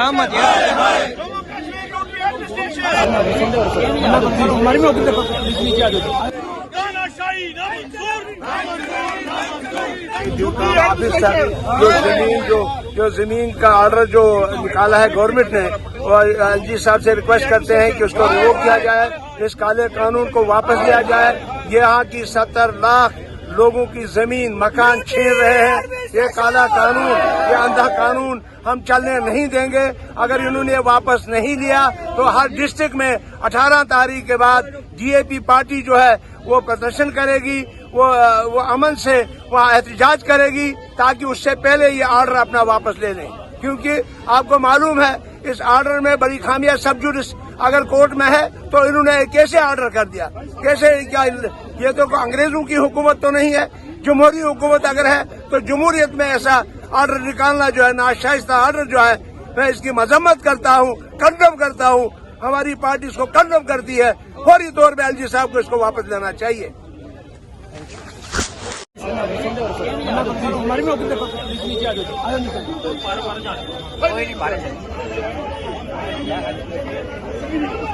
रहमत जो जमीन का ऑर्डर जो निकाला है गवर्नमेंट ने, और एलजी साहब से रिक्वेस्ट करते हैं कि उसको रिवोक किया जाए, इस काले कानून को वापस लिया जाए। ये यहाँ की 70 लाख लोगों की जमीन मकान छीन रहे हैं। ये काला कानून, ये अंधा कानून हम चलने नहीं देंगे। अगर इन्होंने वापस नहीं लिया तो हर डिस्ट्रिक्ट में 18 तारीख के बाद जीएपी पार्टी जो है वो प्रदर्शन करेगी, वो अमन से वहाँ एहतजाज करेगी, ताकि उससे पहले ये ऑर्डर अपना वापस ले लें। क्योंकि आपको मालूम है इस ऑर्डर में बड़ी खामियां सब जुडिस अगर कोर्ट में है तो इन्होंने कैसे ऑर्डर कर दिया, कैसे क्या? ये तो अंग्रेजों की हुकूमत तो नहीं है, जमहूरी हुकूमत अगर है तो जमहूरियत में ऐसा ऑर्डर निकालना जो है नाशाइस्ता ऑर्डर जो है, मैं इसकी मजम्मत करता हूँ, कंडम करता हूँ। हमारी पार्टी इसको कंडम करती है। फौरी तौर पर एलजी साहब को इसको वापस लेना चाहिए। है।